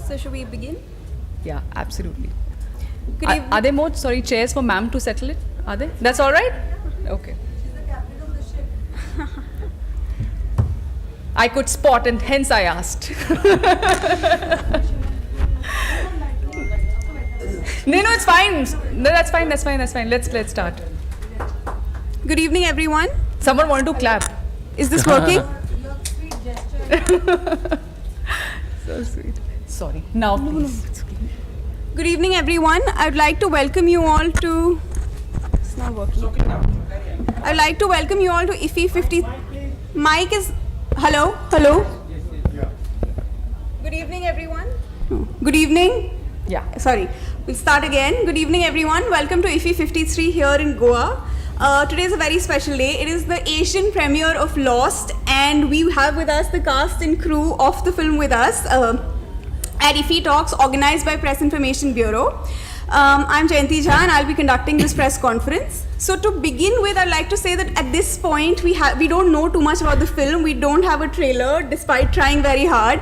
So should we begin? Yeah, absolutely. Are there more, chairs for ma'am to settle it? Are they? That's all right? Okay. She's the captain of the ship. I could spot and hence I asked. No, it's fine. No, that's fine. Let's start. Good evening, everyone. Someone wanted to clap. Is this working? So sweet. Sorry. Now, please. Good evening, everyone. I'd like to welcome you all to... It's not working. I'd like to welcome you all to IFFI 50... Mic is... Hello? Good evening, everyone. Good evening. Yeah. Sorry. We'll start again. Good evening, everyone. Welcome to IFFI 53 here in Goa. Today is a very special day. It is the Asian premiere of Lost, and we have with us the cast and crew of the film with us at IFFI Talks, organized by Press Information Bureau. I'm Jayanti Jha, and I'll be conducting this press conference. So to begin with, I'd like to say that at this point, we don't know too much about the film. We don't have a trailer, despite trying very hard.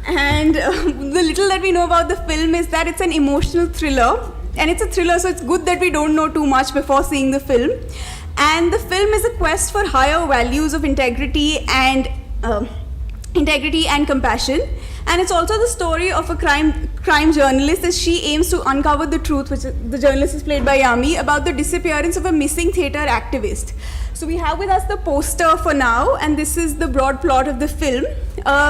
And the little that we know about the film is that it's an emotional thriller. And it's a thriller, so it's good that we don't know too much before seeing the film. And the film is a quest for higher values of integrity and compassion. And it's also the story of a crime journalist as she aims to uncover the truth, which the journalist is played by Yami, about the disappearance of a missing theatre activist. So we have with us the poster for now, and this is the broad plot of the film.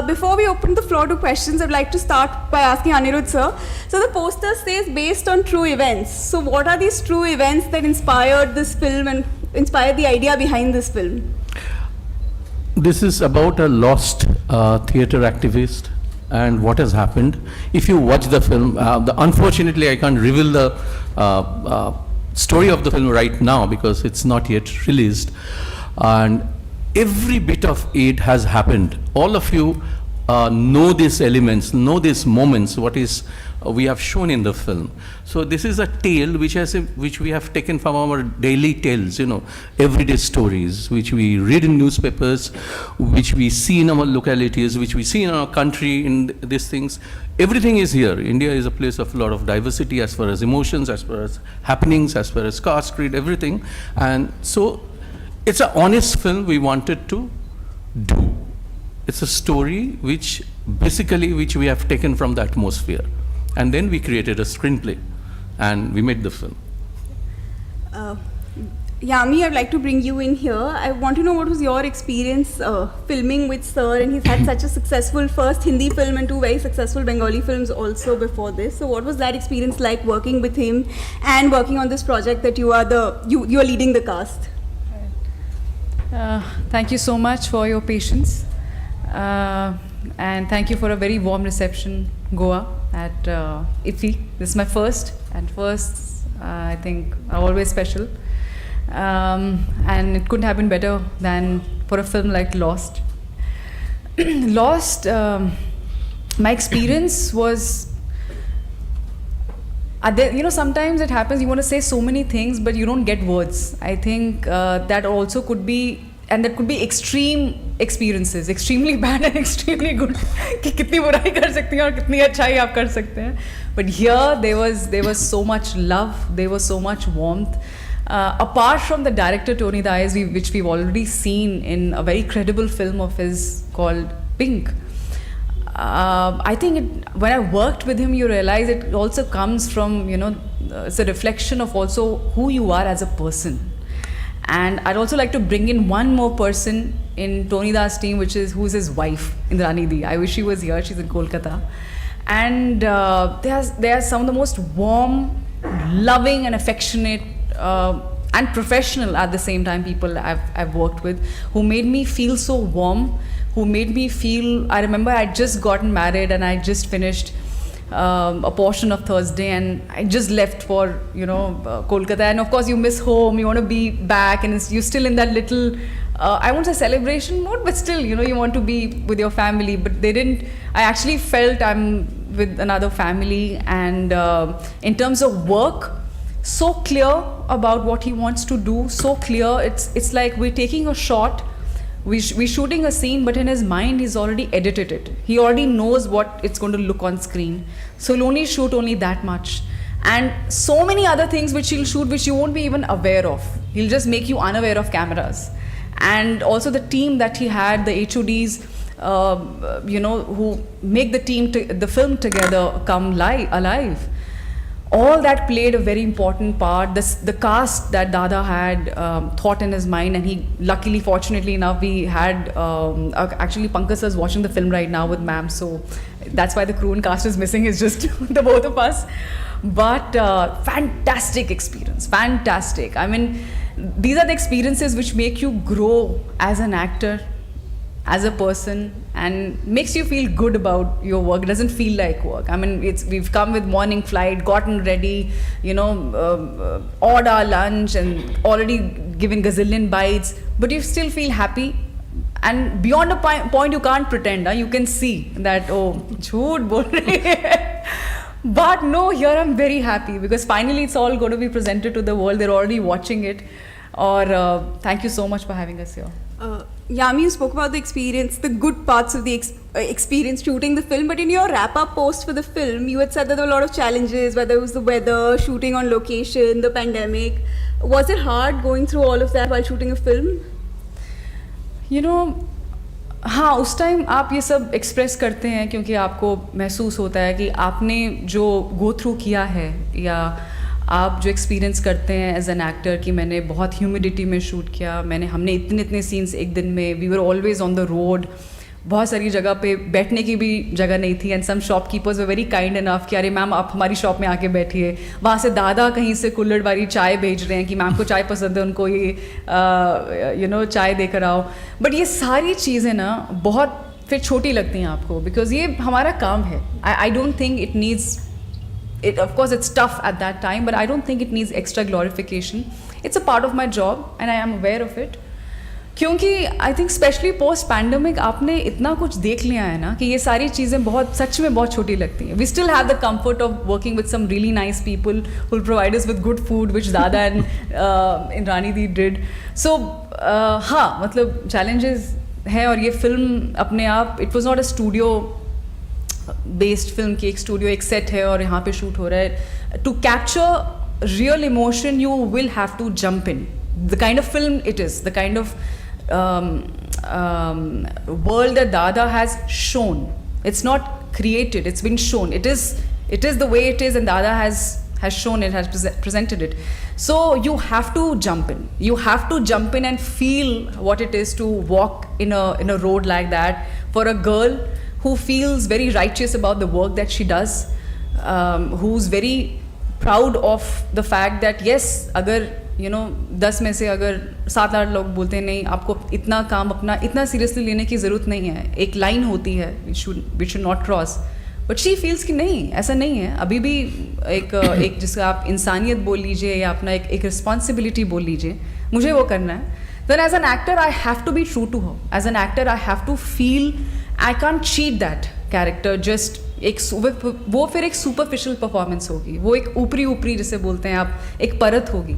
Before we open the floor to questions, I'd like to start by asking Anirudh sir. So the poster says based on true events. So what are these true events that inspired this film and inspired the idea behind this film? This is about a lost theatre activist and what has happened. If you watch the film, unfortunately I can't reveal the story of the film right now because it's not yet released. And every bit of it has happened. All of you know these elements, know these moments, what is we have shown in the film. So this is a tale which we have taken from our daily tales, everyday stories, which we read in newspapers, which we see in our localities, which we see in our country, in these things. Everything is here. India is a place of a lot of diversity as far as emotions, as far as happenings, as far as caste, creed, everything. And so it's an honest film we wanted to do. It's a story which we have taken from the atmosphere. And then we created a screenplay and we made the film. Yami, I'd like to bring you in here. I want to know what was your experience filming with Sir, and he's had such a successful first Hindi film and two very successful Bengali films also before this. So what was that experience like working with him and working on this project that you are leading the cast? Thank you so much for your patience. And thank you for a very warm reception, Goa, at IFFI. This is my first, and firsts, I think, are always special. And it couldn't have been better than for a film like Lost. Lost, my experience was, sometimes it happens, you want to say so many things, but you don't get words. I think that also could be, and that could be extreme experiences, extremely bad and extremely good. कि कितनी बुराई कर सकते हैं और कितनी अच्छाई आप कर सकते हैं. But here there was so much love, there was so much warmth. Apart from the director Tony Dias, which we've already seen in a very credible film of his called Pink. I think when I worked with him, you realize it also comes from, it's a reflection of also who you are as a person. And I'd also like to bring in one more person in Tony Das' team, who's his wife, Indrani Di. I wish she was here. She's in Kolkata. And they are some of the most warm, loving and affectionate and professional at the same time people I've worked with, who made me feel so warm, who made me feel, I remember I'd just gotten married and I just finished a portion of Thursday and I just left for Kolkata, and of course you miss home, you want to be back, and you're still in that little I won't say celebration mode, but still you want to be with your family. But I actually felt I'm with another family, and in terms of work, so clear about what he wants to do, so clear. It's like we're taking a shot we're shooting a scene, but in his mind he's already edited it. He already knows what it's going to look on screen. So he'll only shoot only that much. And so many other things which he'll shoot which you won't be even aware of. He'll just make you unaware of cameras. And also the team that he had, the HODs, who make the film together come alive. All that played a very important part. The cast that Dada had thought in his mind, and he luckily, fortunately enough, we had actually Pankaj is watching the film right now with ma'am, so that's why the crew and cast is missing. It's just the both of us. But fantastic experience, fantastic. I mean, these are the experiences which make you grow as an actor, as a person, and makes you feel good about your work. It doesn't feel like work. I mean, we've come with morning flight, gotten ready, ordered our lunch and already given gazillion bites, but you still feel happy. And beyond a point you can't pretend. You can see that, oh, jhoot bol rahi hai. But no, here I'm very happy because finally it's all going to be presented to the world. They're already watching it. Or thank you so much for having us here. Yami, you spoke about the experience, the good parts of the experience shooting the film, but in your wrap-up post for the film, you had said that there were a lot of challenges, whether it was the weather, shooting on location, the pandemic. Was it hard going through all of that while shooting a film? हाँ, उस time आप ये सब express करते हैं क्योंकि आपको महसूस होता है कि आपने जो गो थ्रू किया है या आप जो एक्सपीरियंस करते हैं एज एन एक्टर कि मैंने बहुत ह्यूमिडिटी में शूट किया, हमने इतने सीन्स एक दिन में, we were always on the road, बहुत सारी जगह पे बैठने की भी जगह नहीं थी. And some shopkeepers were very kind enough कि अरे मैम आप हमारी शॉप में आके बैठिए. वहाँ से दादा कहीं से कुल्हड़ वाली चाय भेज रहे हैं कि मैम को चाय पसंद है, उनको ये चाय देकर आओ. बट ये सारी चीज़ें ना बहुत फिर छोटी लगती हैं आपको बिकॉज ये हमारा काम है. I don't think it needs it, of course it's tough at that time, but I don't think it needs extra glorification. It's a part of my job and I am aware of it. क्योंकि I think specially post pandemic आपने इतना कुछ देख लिया है ना कि ये सारी चीज़ें बहुत सच में बहुत छोटी लगती हैं. We still have the comfort of working with some really nice people who provide us with good food which Dada and Indrani di did. So हाँ, मतलब चैलेंजेस है. और ये फिल्म अपने आप, it was not a studio based film की, एक studio एक सेट है और यहाँ पे शूट हो रहा है. To capture real emotion you will have to jump in. The kind of film it is, the kind of world that Dada has shown. It's not created, it's been shown. It is the way it is, and Dada has shown it, has presented it. So you have to jump in. You have to jump in and feel what it is to walk in a road like that for a girl who feels very righteous about the work that she does, who's very proud of the fact that yes, अगर 10 में से अगर 7-8 लोग बोलते हैं नहीं आपको इतना काम अपना इतना सीरियसली लेने की ज़रूरत नहीं है, एक लाइन होती है we should not cross, but she feels कि नहीं, ऐसा नहीं है. अभी भी एक जिसका आप इंसानियत बोल लीजिए या अपना एक रिस्पॉन्सिबिलिटी बोल लीजिए, मुझे वो करना है. Then as an actor I have to be true to her. As an actor I have to feel I can't cheat that character. Just वो फिर एक सुपरफिशियल परफॉर्मेंस होगी, वो एक ऊपरी जिसे बोलते हैं आप, एक परत होगी.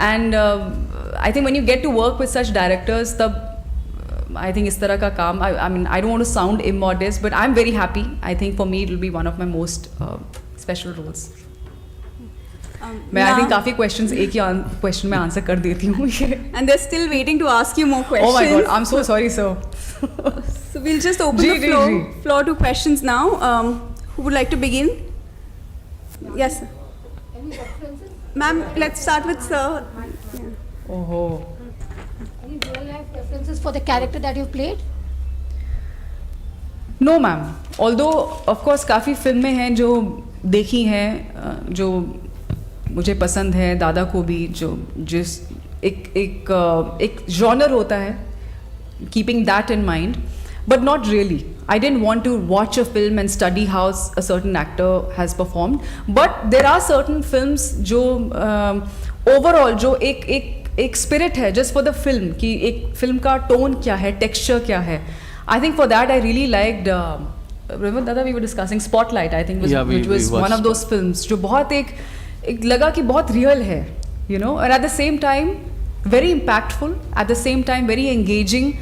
And I think when you get to work with such directors, तब I think इस तरह का काम, I mean I don't want to sound immodest, but I'm very happy. I think for me it will be one of my most special roles. मैं I think काफ़ी questions एक ही question में answer कर देती हूँ. And they're still waiting to ask you more questions. Oh my God, I'm so sorry, sir. So we'll just open the floor to questions now. Who would like to begin? Yes, sir. Any references? Ma'am, let's start with sir. Oh. Any real life references for the character that you played? No ma'am. Although of course काफ़ी फिल्में हैं जो देखी हैं, जो मुझे पसंद है, दादा को भी, जो जिस एक जॉनर होता है, keeping that in mind, but not really. I didn't want to watch a film and study how a certain actor has performed. But there are certain films जो overall जो एक spirit है just for the film, कि एक film का tone क्या है, texture क्या है. I think for that I really liked. Remember Dada, we were discussing Spotlight. I think which was one of those films जो बहुत एक लगा कि बहुत real है, and at the same time very impactful, at the same time very engaging.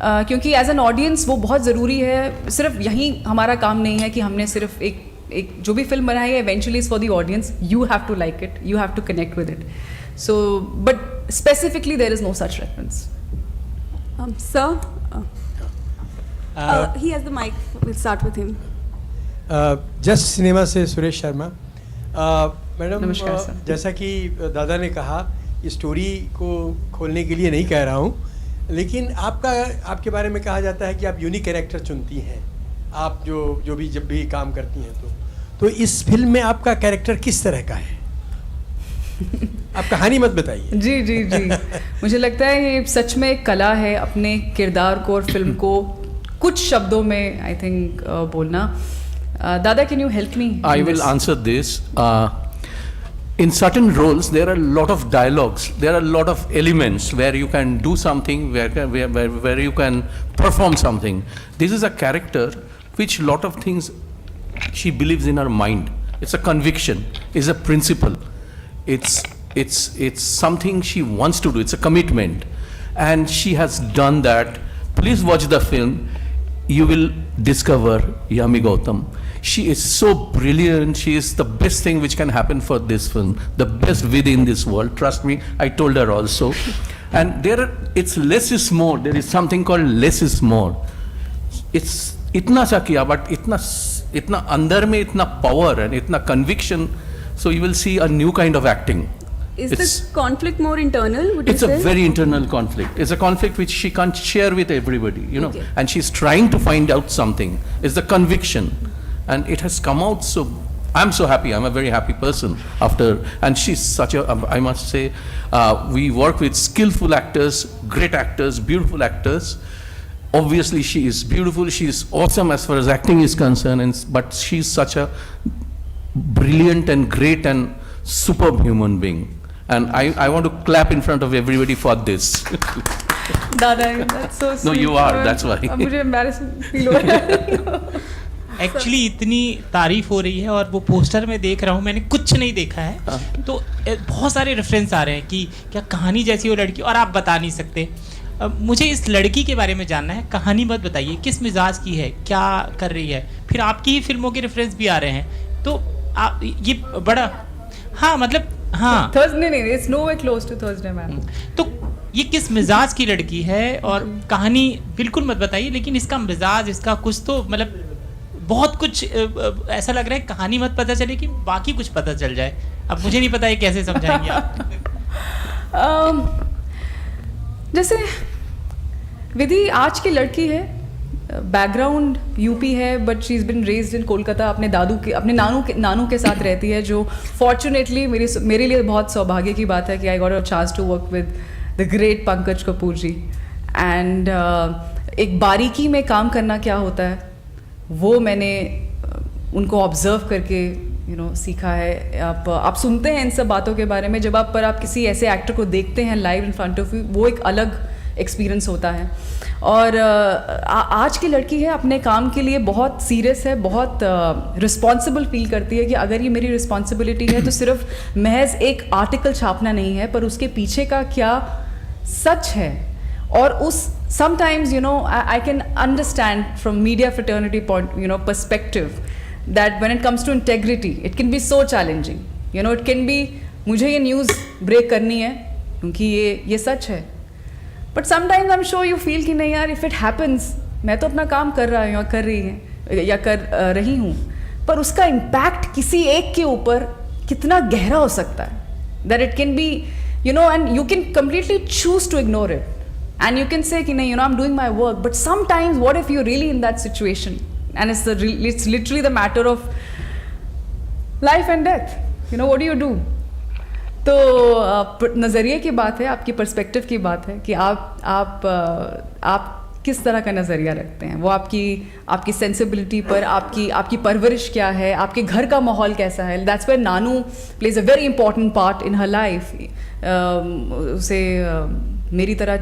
क्योंकि as an audience वो बहुत ज़रूरी है. सिर्फ यही हमारा काम नहीं है कि हमने सिर्फ एक जो भी फिल्म बनाई है eventually is for the audience. You have to like it, you have to connect with it. So but specifically there is no such reference. Sir, he has the mic. We'll start with him. Just cinema से Suresh Sharma. Madam, नमस्कार sir. जैसा कि दादा ने कहा, इस story को खोलने के लिए नहीं कह रहा हूँ, लेकिन आपके बारे में कहा जाता है कि आप यूनिक कैरेक्टर चुनती हैं. आप जब भी काम करती हैं तो इस फिल्म में आपका कैरेक्टर किस तरह का है? आप कहानी मत बताइए. जी जी जी. मुझे लगता है ये सच में एक कला है अपने किरदार को और फिल्म को कुछ शब्दों में आई थिंक बोलना. दादा, can you help me? I will answer this. In certain roles, there are a lot of dialogues. There are a lot of elements where you can do something, where you can perform something. This is a character which lot of things she believes in her mind. It's a conviction. It's a principle. It's something she wants to do. It's a commitment, and she has done that. Please watch the film. You will discover Yami Gautam. She is so brilliant. She is the best thing which can happen for this film. The best within this world. Trust me, I told her also. And it's less is more. There is something called less is more. It's itna सा किया, but इतना अंदर में इतना power and इतना conviction. So you will see a new kind of acting. Is the conflict more internal, would you It's say? a very internal conflict. It's a conflict which she can't share with everybody, you know. Okay. And she's trying to find out something. It's the conviction. And it has come out so, I'm so happy. I'm a very happy person after, and she's such a, I must say, we work with skillful actors, great actors, beautiful actors. Obviously she is beautiful. She is awesome as far as acting is concerned, but she's such a brilliant and great and superb human being. And I want to clap in front of everybody for this. दादा, that's so sweet. No, you are, that's why. अब मुझे embarrassing feel हो रहा है. Actually इतनी तारीफ हो रही है और वो पोस्टर में देख रहा हूँ, मैंने कुछ नहीं देखा है, तो बहुत सारे रेफरेंस आ रहे हैं कि क्या कहानी जैसी वो लड़की, और आप बता नहीं सकते. मुझे इस लड़की के बारे में जानना है. कहानी मत बताइए, किस मिजाज की है, क्या कर रही है. फिर आपकी ही फिल्मों के रेफरेंस भी आ रहे हैं, तो ये बड़ा, हाँ मतलब, हाँ Thursday नहीं, it's nowhere close to Thursday, man. तो ये किस मिजाज की लड़की है, और कहानी बिल्कुल मत बताइए, लेकिन इसका मिजाज, इसका कुछ तो मतलब बहुत कुछ ऐसा लग रहा है कहानी मत पता चले कि बाकी कुछ पता चल जाए. अब मुझे नहीं पता है कैसे समझाएंगे आप. जैसे विधि आज की लड़की है, बैकग्राउंड यूपी है, but she is been raised in Kolkata. अपने नानू के साथ रहती है, जो फॉर्चुनेटली मेरे लिए बहुत सौभाग्य की बात है कि I got a chance to work with the great Pankaj Kapoor ji. And एक बारीकी में काम करना क्या होता है वो मैंने उनको ऑब्जर्व करके सीखा है. आप सुनते हैं इन सब बातों के बारे में, जब आप किसी ऐसे एक्टर को देखते हैं live in front of you, वो एक अलग एक्सपीरियंस होता है. और आज की लड़की है, अपने काम के लिए बहुत सीरियस है, बहुत रिस्पॉन्सिबल फील करती है कि अगर ये मेरी रिस्पॉन्सिबिलिटी है तो सिर्फ महज एक आर्टिकल छापना नहीं है, पर उसके पीछे का क्या सच है. और उस sometimes I can understand from media fraternity perspective that when it comes to integrity it can be so challenging. It can be मुझे ये न्यूज़ ब्रेक करनी है क्योंकि ये सच है, but sometimes I'm sure you feel कि नहीं यार, if it happens, मैं तो अपना काम कर रहा हूँ या कर रही है या कर रही हूँ, पर उसका इम्पैक्ट किसी एक के ऊपर कितना गहरा हो सकता है. that it can be and you can completely choose to ignore it. And you can say, I'm doing my work, but sometimes what if you're really in that situation and it's literally the matter of life and death? What do you do? तो नज़रिए की बात है, आपकी perspective की बात है कि आप किस तरह का नज़रिया रखते हैं. वो आपकी सेंसिबिलिटी पर, आपकी परवरिश क्या है, आपके घर का माहौल कैसा है. That's where Nanu plays a very important part in her life. उसे मेरी तरह,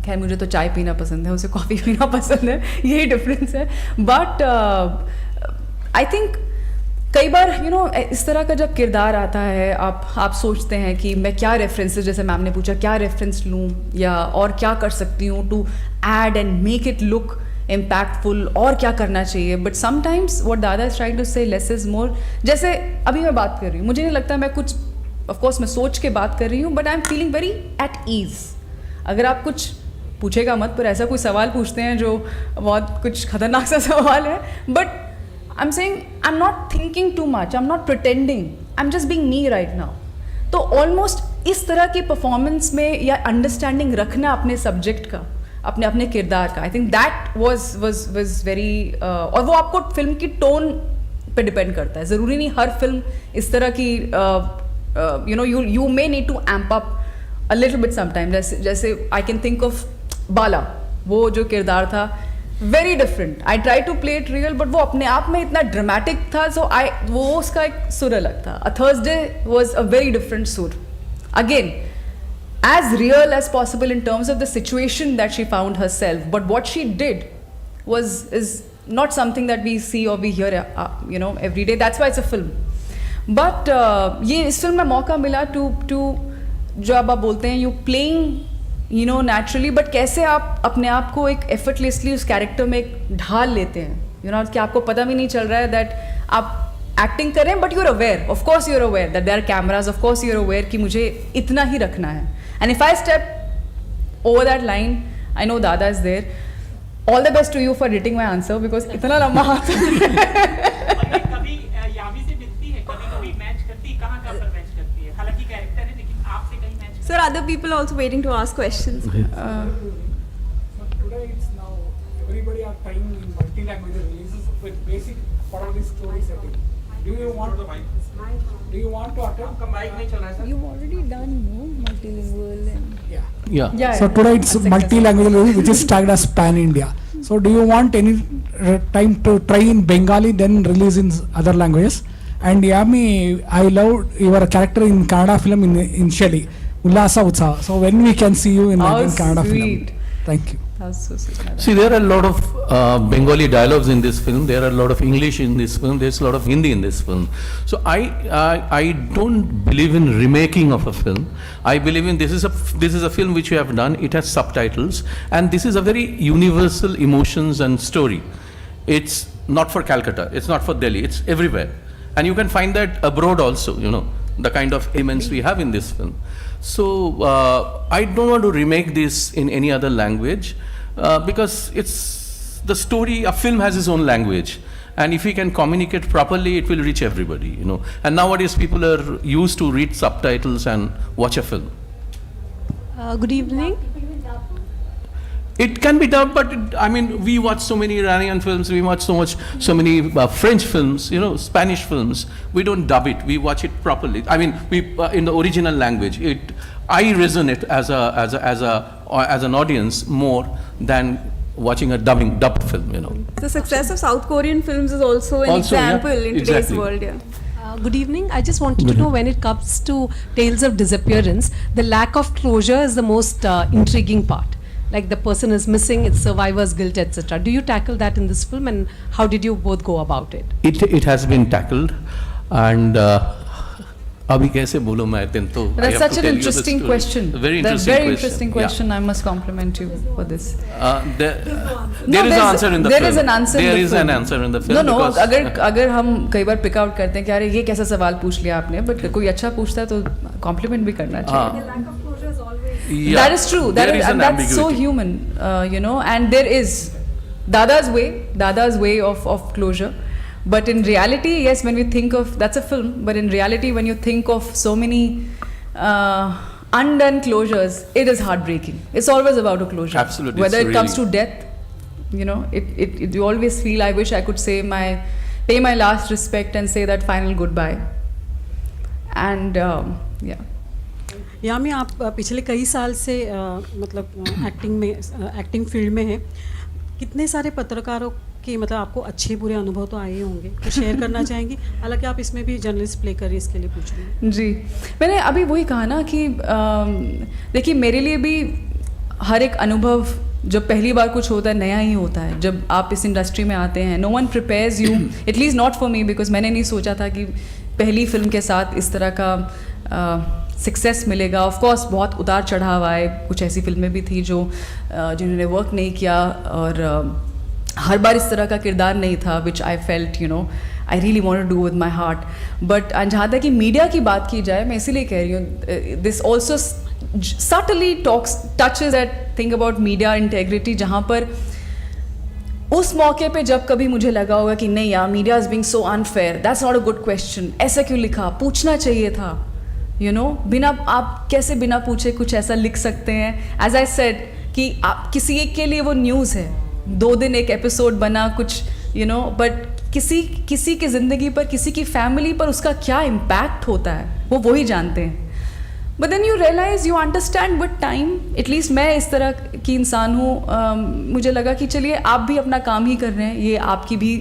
खैर मुझे तो चाय पीना पसंद है, उसे कॉफ़ी पीना पसंद है, यही डिफरेंस है. बट आई थिंक कई बार इस तरह का जब किरदार आता है, आप सोचते हैं कि मैं क्या रेफरेंसेस, जैसे मैम ने पूछा क्या रेफरेंस लूँ या और क्या कर सकती हूँ to add and make it look impactful, और क्या करना चाहिए. But sometimes what Dada is trying to say less is more. जैसे अभी मैं बात कर रही हूँ, मुझे नहीं लगता मैं कुछ, ऑफकोर्स मैं सोच के बात कर रही हूँ, but I am feeling very at ease. अगर आप कुछ पूछेगा मत, पर ऐसा कोई सवाल पूछते हैं जो बहुत कुछ खतरनाक सा सवाल है, but I'm saying I'm not thinking too much, I'm not pretending, I'm just being me right now. तो ऑलमोस्ट इस तरह की परफॉर्मेंस में या अंडरस्टैंडिंग रखना अपने सब्जेक्ट का, अपने किरदार का, I think that was very, और वो आपको फिल्म की टोन पे डिपेंड करता है. ज़रूरी नहीं हर फिल्म इस तरह की, you may need to amp up a little bit sometime. जैसे I can think of Bala, वो जो किरदार था very different. I try to play it real, but वो अपने आप में इतना ड्रामेटिक था, सो वो उसका एक सुर अलग था. A Thursday was a very different सुर. Again as real as possible in terms of the situation that she found herself, but what she did is not something that we see or we hear every day. That's why it's a film. But ये इस film में मौका मिला to जो अब आप बोलते हैं, you playing naturally, but कैसे आप अपने आप को एक effortlessly उस कैरेक्टर में ढाल लेते हैं, कि आपको पता भी नहीं चल रहा है that आप एक्टिंग कर रहे हैं, but you're aware, of course you're aware that there are cameras, of course you're aware कि मुझे इतना ही रखना है. And if I step over that line, I know Dada is there. All the best to you for writing my answer, because इतना लंबा हाथ कभी यावी से मिलती है, कभी मैच करती है, कहाँ पर मैच करती है, हालांकि कैरेक्टर है लेकिन आपसे कहीं match. Sir, other people also waiting to ask questions. Today it's now everybody are trying in multi-language releases with basic part of the story setting. Do you want to attempt? You've already done multilingual and Yeah. So today it's multi-language release, which is tagged as pan-India. So do you want any time to try in Bengali then release in other languages? And Yami, I love your character in Kannada film initially, Ullasa Utsaha. So when we can see you in Kannada sweet. film? Thank you. That's so sweet. See, there are a lot of Bengali dialogues in this film. There are a lot of English in this film. There's a lot of Hindi in this film. So I don't believe in remaking of a film. I believe in this is a film which you have done. It has subtitles, and this is a very universal emotions and story. It's not for Calcutta. It's not for Delhi. It's everywhere, and you can find that abroad also. The kind of elements we have in this film. So I don't want to remake this in any other language. Because it's the story, a film has its own language, and if we can communicate properly, it will reach everybody, And nowadays people are used to read subtitles and watch a film. good evening. It can be done, but we watch so many Iranian films, we watch so many French films, Spanish films. We don't dub it, we watch it properly. We in the original language. I resonate as an audience more than watching a dubbed film. The success of South Korean films is also an example in today's exactly. world. Good evening. I just wanted to know, when it comes to tales of disappearance, the lack of closure is the most intriguing part. Like the person is missing, it's survivor's guilt, etc. Do you tackle that in this film, and how did you both go about it? It has been tackled, and अभी कैसे बोलूं मैं तो That's such an interesting question. Very interesting question. I must compliment you for this. There is an answer in the film. There is an answer. There is an answer in the film. No. अगर हम कई बार pick out करते हैं कि अरे ये कैसा सवाल पूछ लिया आपने, बट कोई अच्छा पूछता है तो कॉम्प्लीमेंट भी करना चाहिए. That is true. That's so human, and there is Dada's way of closure. But in reality, yes, when we think of, that's a film, but in reality, when you think of so many undone closures, it is heartbreaking. It's always about a closure. Absolutely. Whether it comes to death, you always feel, I wish I could pay my last respect and say that final goodbye. And यामी, आप पिछले कई साल से मतलब acting field में हैं. कितने सारे पत्रकारों कि आपको अच्छे बुरे अनुभव तो आए होंगे, तो शेयर करना चाहेंगी? हालांकि आप इसमें भी जर्नलिस्ट प्ले कर रही, इसके लिए पूछ रही हूँ. जी, मैंने अभी वही कहा ना कि देखिए, मेरे लिए भी हर एक अनुभव जब पहली बार कुछ होता है नया ही होता है, जब आप इस इंडस्ट्री में आते हैं, no one prepares you, at least not for me, because मैंने नहीं सोचा था कि पहली फिल्म के साथ इस तरह का सक्सेस मिलेगा. ऑफ कोर्स बहुत उतार चढ़ाव आए, कुछ ऐसी फिल्में भी थी जो जिन्होंने वर्क नहीं किया और हर बार इस तरह का किरदार नहीं था which I felt I really want to do with my heart. But जहाँ तक कि मीडिया की बात की जाए, मैं इसीलिए कह रही हूँ, this also subtly touches that thing about media integrity, जहाँ पर उस मौके पे जब कभी मुझे लगा होगा कि नहीं यार, media is being so unfair, that's not a good question, ऐसा क्यों लिखा, पूछना चाहिए था, बिना आप कैसे बिना पूछे कुछ ऐसा लिख सकते हैं. एज आई सेड कि आप किसी एक के लिए वो न्यूज़ है, 2 दिन एक एपिसोड बना कुछ बट किसी की ज़िंदगी पर, किसी की फैमिली पर उसका क्या इम्पैक्ट होता है वो वही जानते हैं. But then you realise, you understand with time, at least मैं इस तरह की इंसान हूँ, मुझे लगा कि चलिए आप भी अपना काम ही कर रहे हैं, ये आपकी भी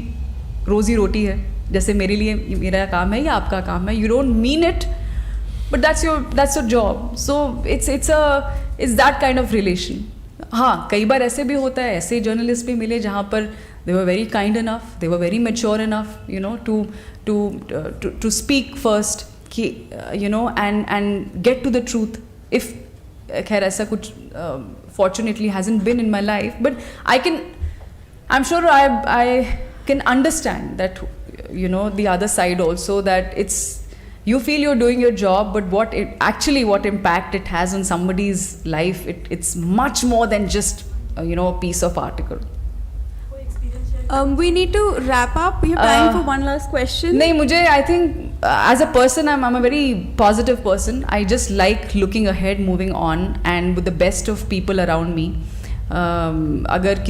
रोज़ी रोटी है, जैसे मेरे लिए मेरा काम है या आपका काम है. You don't mean it but that's your job. So it's that kind of relation. हाँ, कई बार ऐसे भी होता है, ऐसे जर्नलिस्ट भी मिले जहाँ पर they were very kind enough, they were very mature enough, to speak first, and get to the truth. If खैर ऐसा कुछ fortunately hasn't been in my life, but I'm sure I can understand that, the other side also, that you feel you're doing your job, but what impact it has on somebody's life, it's much more than just a piece of article. We need to wrap up. We have time for one last question. नहीं, मुझे I think as a person I'm a very positive person. I just like looking ahead, moving on, and with the best of people around me. अगर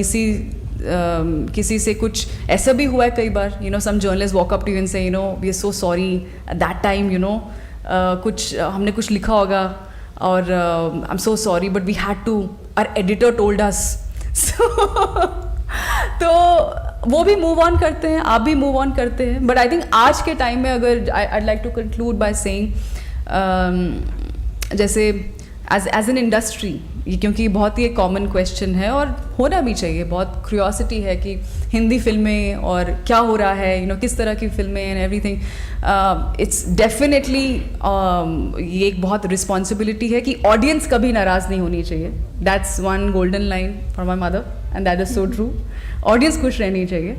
किसी से कुछ ऐसा भी हुआ है कई बार, some journalists walk up to you and say, we are so sorry at that time, कुछ हमने कुछ लिखा होगा और I'm so sorry but we had to, our editor told us. तो वो भी मूव ऑन करते हैं, आप भी मूव ऑन करते हैं. बट आई थिंक आज के टाइम में अगर I like to conclude by saying, जैसे एज एन इंडस्ट्री, क्योंकि बहुत ही एक कॉमन क्वेश्चन है और होना भी चाहिए, बहुत क्यूरियोसिटी है कि हिंदी फिल्में और क्या हो रहा है, किस तरह की फिल्में एंड एवरीथिंग. इट्स डेफिनेटली ये एक बहुत रिस्पॉन्सिबिलिटी है कि ऑडियंस कभी नाराज़ नहीं होनी चाहिए. That's one golden line for my mother and that is so true. Audience खुश रहनी चाहिए.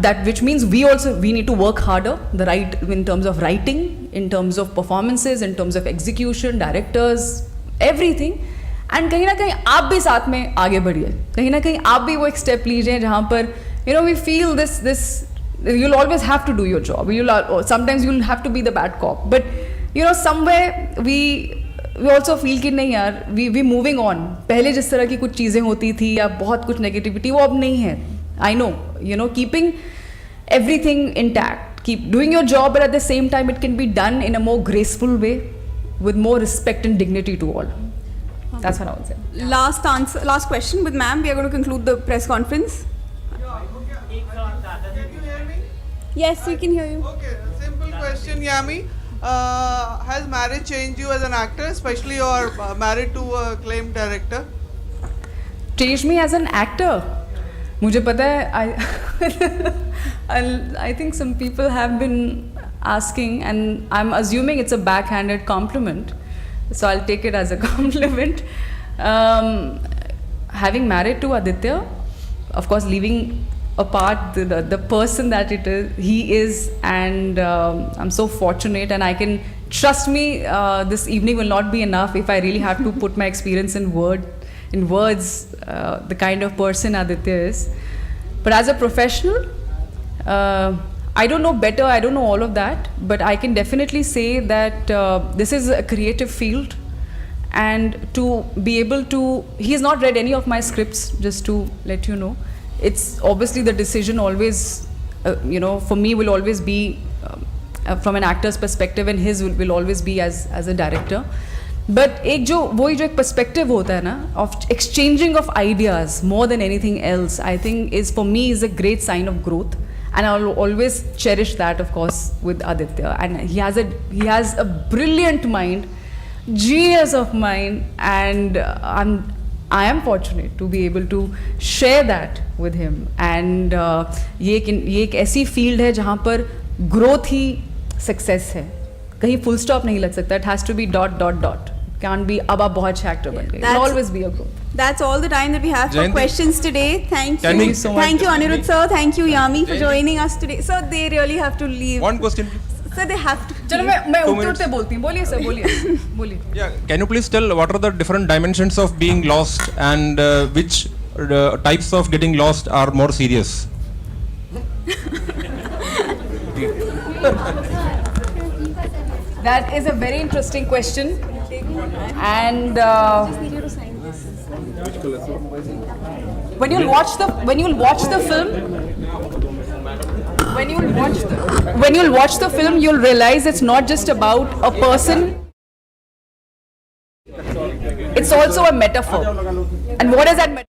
That which means we need to work harder, in terms of writing, in terms of performances, in terms of execution, directors, everything. And कहीं ना कहीं आप भी साथ में आगे बढ़िए, कहीं ना कहीं आप भी वो एक स्टेप लीजिए जहाँ पर we feel this you'll always have to do your job, sometimes you'll have to be the bad cop, but somewhere we also feel कि नहीं यार, we moving on. पहले जिस तरह की कुछ चीज़ें होती थी या बहुत कुछ नेगेटिविटी, वो अब नहीं है. I know, keeping everything intact, keep doing your job, but at the same time it can be done in a more graceful way, with more respect and dignity to all. That's what I would say. Last question with ma'am. We are going to conclude the press conference. Can you hear me? Yes, we can hear you. Okay, simple question, Yami. Has marriage changed you as an actor, especially you're married to a acclaimed director? Changed me as an actor? मुझे पता है, I think some people have been asking, and I'm assuming it's a backhanded compliment, so I'll take it as a compliment. Having married to Aditya, of course, leaving apart the person that he is, and I'm so fortunate, and I can, trust me, this evening will not be enough if I really have to put my experience in words, the kind of person Aditya is. But as a professional, I don't know better, I don't know all of that, but I can definitely say that this is a creative field, and to be able to, he has not read any of my scripts, just to let you know. It's obviously the decision always, for me will always be from an actor's perspective, and his will always be as a director. But एक जो एक perspective होता है ना, of exchanging of ideas more than anything else, I think for me is a great sign of growth, and I'll always cherish that, of course, with Aditya. And he has a brilliant mind, genius of mind, and I am fortunate to be able to share that with him. And ये एक ऐसी field है जहाँ पर growth ही success है. कहीं full stop नहीं लग सकता. It has to be dot dot dot. Can't be अब आप बहुत अच्छे actor बन गए. It'll always be a growth. That's all the time that we have for Jayanti, questions today. Thank can you. we- so much. Thank you, Anirudh sir. Thank you, Yami, for joining us today. So they really have to leave. One question, please. So they have to. चलो leave. मैं 2 उठते minutes. उठते बोलती हूँ. बोलिए sir, बोलिए. बोलिए. Yeah, can you please tell what are the different dimensions of being lost and which types of getting lost are more serious? That is a very interesting question. And when you'll watch the film, when you'll watch the film, you'll realize it's not just about a person. It's also a metaphor. And what is that metaphor?